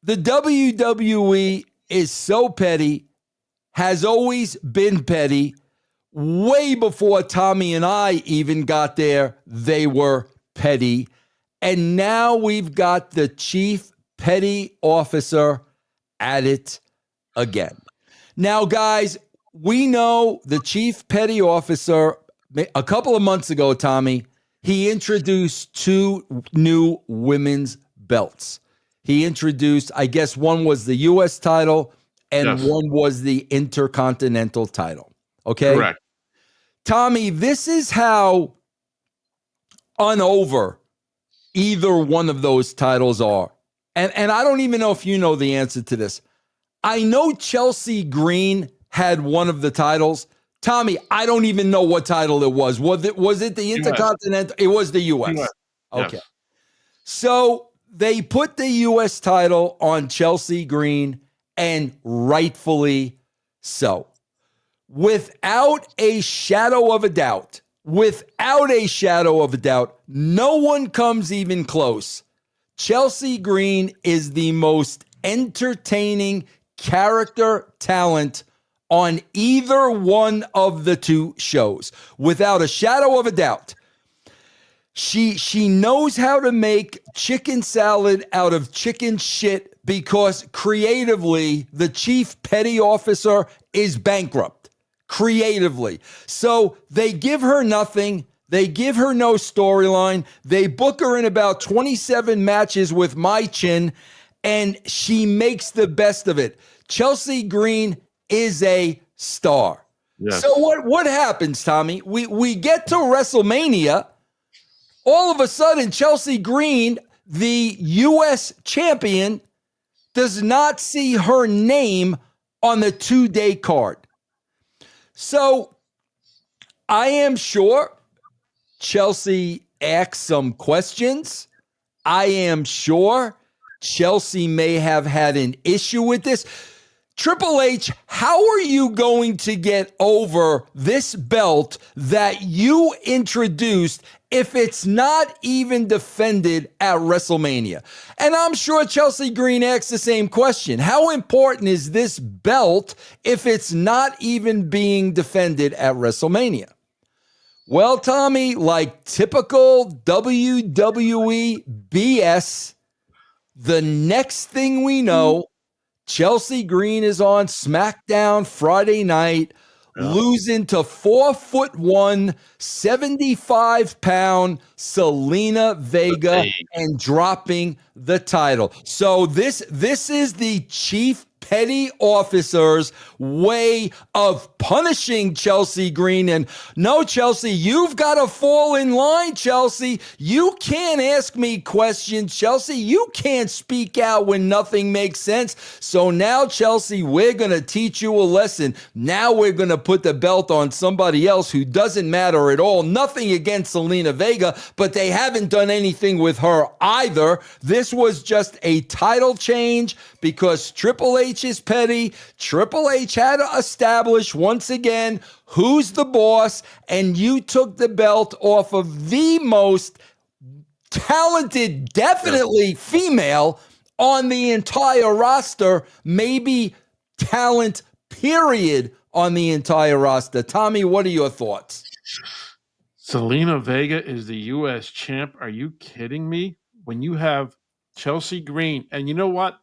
The WWE is so petty, has always been petty. Way before Tommy and I even got there, they were petty. And now we've got the chief petty officer at it again. Now, guys, we know the chief petty officer, a couple of months ago, Tommy, he introduced 2 new women's belts. He introduced, I guess one was the U.S. title and one was the Intercontinental title. Okay? Correct. Tommy, this is how unover either one of those titles are. And I don't even know if you know the answer to this. I know Chelsea Green had one of the titles. Tommy, I don't even know what title it was. Was it the Intercontinental? It was the U.S. Okay. Yes. So they put the U.S. title on Chelsea Green, and rightfully so. Without a shadow of a doubt, no one comes even close. Chelsea Green is the most entertaining character talent on either one of the 2 shows, without a shadow of a doubt. She knows how to make chicken salad out of chicken shit because creatively the chief petty officer is bankrupt. Creatively. So they give her nothing. They give her no storyline. They book her in about 27 matches with my chin, and she makes the best of it. Chelsea Green is a star. Yes. So what happens, Tommy? We get to WrestleMania. All of a sudden, Chelsea Green, the U.S. champion, does not see her name on the 2-day card. So I am sure Chelsea asked some questions. I am sure Chelsea may have had an issue with this. Triple H, how are you going to get over this belt that you introduced if it's not even defended at WrestleMania? And I'm sure Chelsea Green asked the same question. How important is this belt if it's not even being defended at WrestleMania? Well, Tommy, like typical WWE BS, the next thing we know, Chelsea Green is on SmackDown Friday night, losing to 4'1", 75-pound Zelina Vega and dropping the title. So this is the chief petty officer's way of punishing Chelsea Green. And no, Chelsea, you've got to fall in line, Chelsea. You can't ask me questions, Chelsea. You can't speak out when nothing makes sense. So now, Chelsea, we're going to teach you a lesson. Now we're going to put the belt on somebody else who doesn't matter at all. Nothing against Zelina Vega, but they haven't done anything with her either. This was just a title change because Triple H is petty. Triple H had to establish once again who's the boss, and you took the belt off of the most talented, definitely female on the entire roster, maybe talent, period, on the entire roster. Tommy, what are your thoughts? Zelina Vega is the U.S. champ. Are you kidding me? When you have Chelsea Green, and you know what?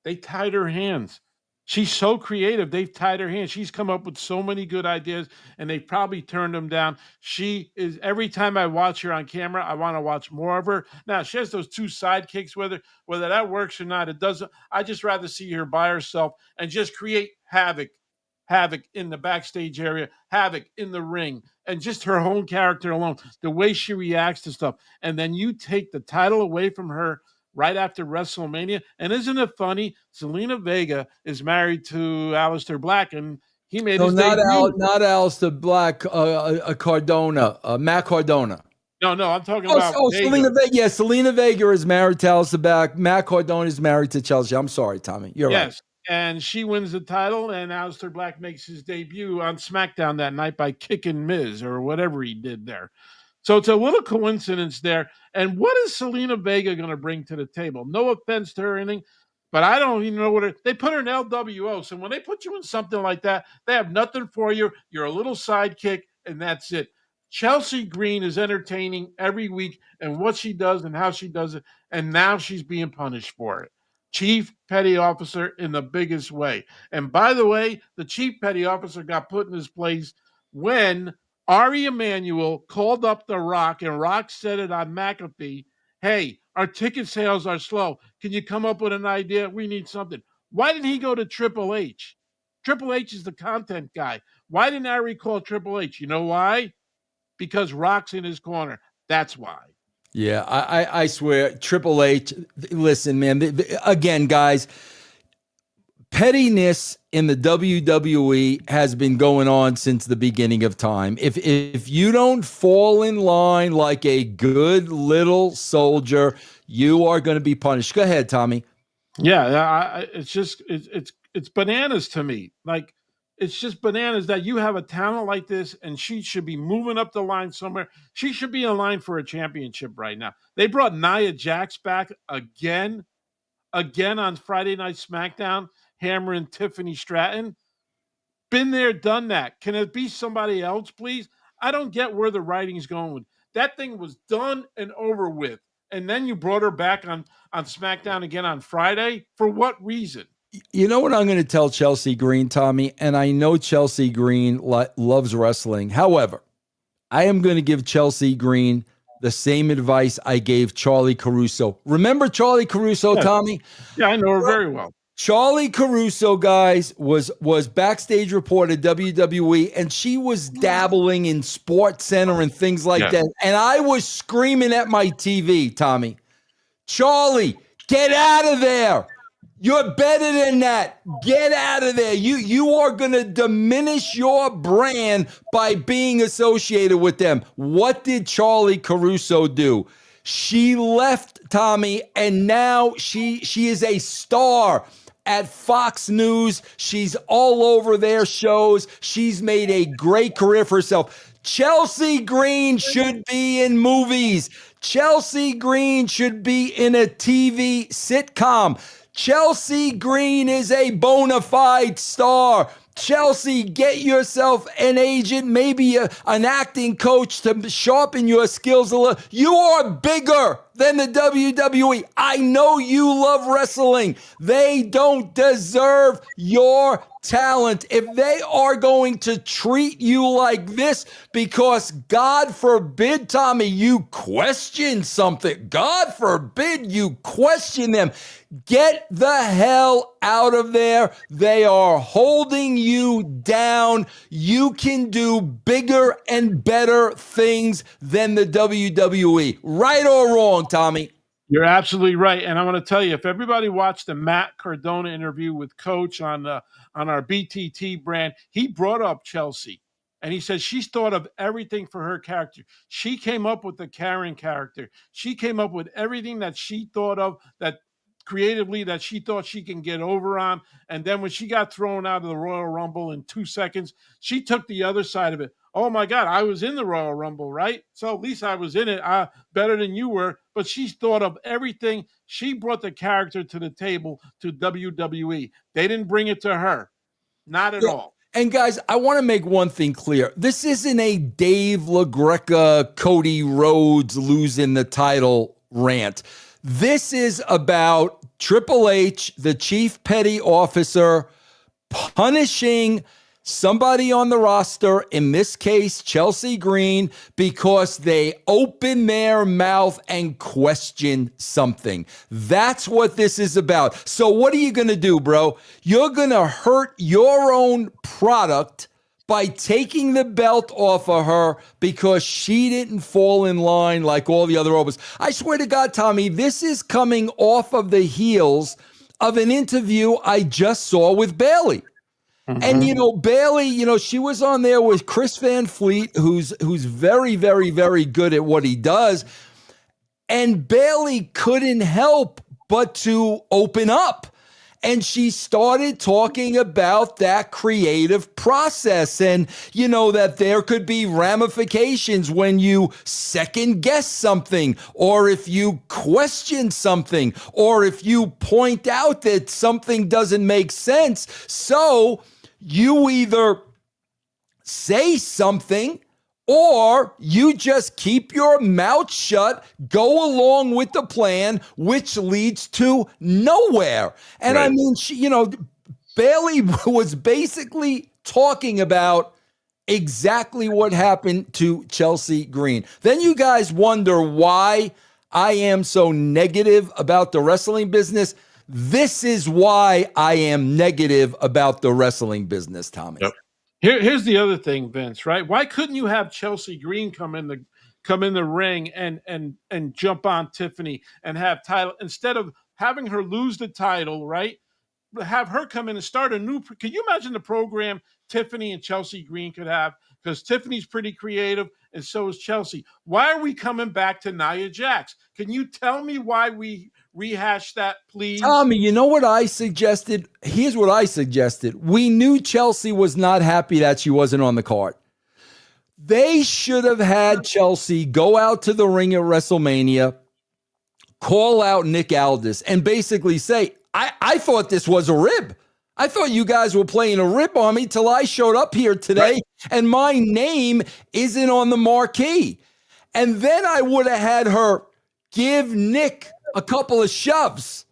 They tied her hands. She's so creative. They've tied her hands. She's come up with so many good ideas, and they probably turned them down. She is, every time I watch her on camera, I want to watch more of her. Now, she has those 2 sidekicks, whether that works or not, it doesn't. I just rather see her by herself and just create havoc in the backstage area, havoc in the ring, and just her own character alone, the way she reacts to stuff. And then you take the title away from her right after WrestleMania. And isn't it funny? Zelina Vega is married to Aleister Black, and he made his debut. Not Aleister Black, Cardona, Matt Cardona. No, I'm talking about Vega. Zelina Vega. Yeah, Zelina Vega is married to Aleister Black. Matt Cardona is married to Chelsea. I'm sorry, Tommy. You're right. Yes, and she wins the title, and Aleister Black makes his debut on SmackDown that night by kicking Miz or whatever he did there. So it's a little coincidence there. And what is Zelina Vega going to bring to the table? No offense to her or anything, but I don't even know they put her in LWO. So when they put you in something like that, they have nothing for you. You're a little sidekick, and that's it. Chelsea Green is entertaining every week and what she does and how she does it. And now she's being punished for it. Chief Petty Officer in the biggest way. And by the way, the Chief Petty Officer got put in his place when Ari Emanuel called up The Rock, and Rock said it on McAfee, hey, our ticket sales are slow. Can you come up with an idea? We need something. Why didn't he go to Triple H? Triple H is the content guy. Why didn't Ari call Triple H? You know why? Because Rock's in his corner. That's why. Yeah, I swear, Triple H, listen, man, again, guys, pettiness in the WWE has been going on since the beginning of time. If you don't fall in line like a good little soldier, you are going to be punished. Go ahead, Tommy. Yeah, it's just it's bananas to me. Like, it's just bananas that you have a talent like this, and she should be moving up the line somewhere. She should be in line for a championship right now. They brought Nia Jax back again on Friday Night SmackDown, hammering Tiffany Stratton. Been there, done that. Can it be somebody else, please? I don't get where the writing's going with. That thing was done and over with. And then you brought her back on SmackDown again on Friday. For what reason? You know what I'm going to tell Chelsea Green, Tommy? And I know Chelsea Green loves wrestling. However, I am going to give Chelsea Green the same advice I gave Charlie Caruso. Remember Charlie Caruso, Yeah. Tommy? Yeah, I know her very well. Charlie Caruso, guys, was backstage reporter at WWE, and she was dabbling in Sports Center and things like that. And I was screaming at my TV, Tommy, Charlie, get out of there. You're better than that. Get out of there. You are going to diminish your brand by being associated with them. What did Charlie Caruso do? She left, Tommy, and now she is a star at Fox News. She's all over their shows. She's made a great career for herself. Chelsea Green should be in movies. Chelsea Green should be in a TV sitcom. Chelsea Green is a bona fide star. Chelsea, get yourself an agent, maybe an acting coach to sharpen your skills a little. You are bigger than the WWE. I know you love wrestling. They don't deserve your talent. If they are going to treat you like this because, God forbid, Tommy, you question something. God forbid you question them. Get the hell out of there. They are holding you down. You can do bigger and better things than the WWE. Right or wrong, Tommy? You're absolutely right. And I want to tell you, if everybody watched the Matt Cardona interview with Coach on our BTT brand, he brought up Chelsea. And he says she's thought of everything for her character. She came up with the Karen character. She came up with everything that she thought of, that creatively, that she thought she can get over on. And then when she got thrown out of the Royal Rumble in 2 seconds, she took the other side of it. Oh my God, I was in the Royal Rumble, right? So at least I was in it better than you were. But she's thought of everything. She brought the character to the table to WWE. They didn't bring it to her. Not at all. And guys, I want to make one thing clear. This isn't a Dave LaGreca, Cody Rhodes losing the title rant. This is about Triple H, the chief petty officer, punishing somebody on the roster, in this case, Chelsea Green, because they open their mouth and question something. That's what this is about. So what are you going to do, bro? You're going to hurt your own product by taking the belt off of her because she didn't fall in line like all the other Opens. I swear to God, Tommy, this is coming off of the heels of an interview I just saw with Bayley. And, Bayley, she was on there with Chris Van Fleet, who's very, very, very good at what he does. And Bayley couldn't help but to open up. And she started talking about that creative process and, that there could be ramifications when you second guess something, or if you question something, or if you point out that something doesn't make sense. So you either say something, or you just keep your mouth shut, go along with the plan, which leads to nowhere. And I Right. mean, Bayley was basically talking about exactly what happened to Chelsea Green. Then you guys wonder why I am so negative about the wrestling business. This is why I am negative about the wrestling business, Tommy. Yep. Here's the other thing, Vince, right? Why couldn't you have Chelsea Green come in the ring and jump on Tiffany and have title instead of having her lose the title, right? Have her come in and start a new. Can you imagine the program Tiffany and Chelsea Green could have? Because Tiffany's pretty creative, and so is Chelsea. Why are we coming back to Nia Jax? Can you tell me why we rehash that, please? Tommy, you know what I suggested? Here's what I suggested. We knew Chelsea was not happy that she wasn't on the card. They should have had Chelsea go out to the ring at WrestleMania, call out Nick Aldis, and basically say, I thought this was a rib. I thought you guys were playing a rib on me till I showed up here today, right, and my name isn't on the marquee. And then I would have had her give Nick a couple of shoves.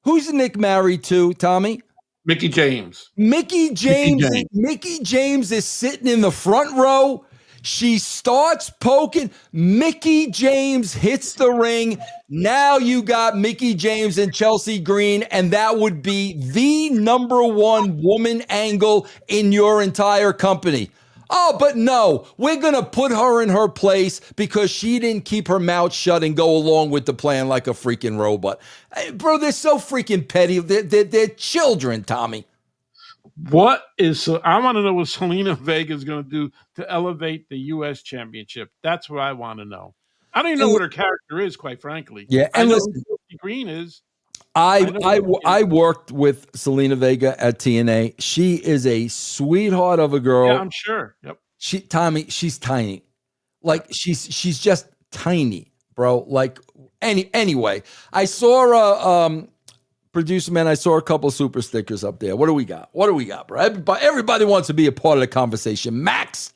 Who's Nick married to, Tommy? Mickie James. Mickey James is sitting in the front row. She starts poking. Mickie James hits the ring. Now you got Mickie James and Chelsea Green, and that would be the number one woman angle in your entire company. Oh, but no, we're going to put her in her place because she didn't keep her mouth shut and go along with the plan like a freaking robot. Hey, bro, they're so freaking petty. They're children, Tommy. I want to know what Zelina Vega is going to do to elevate the U.S. Championship. That's what I want to know. I don't even know what her character is, quite frankly. Yeah, and listen, Chelsea Green is. I worked with Zelina Vega at TNA. She is a sweetheart of a girl. Yeah, I'm sure. Yep. She's tiny. Like she's just tiny, bro. Like anyway, I saw producer man, I saw a couple super stickers up there. What do we got? Bro? Everybody wants to be a part of the conversation. Max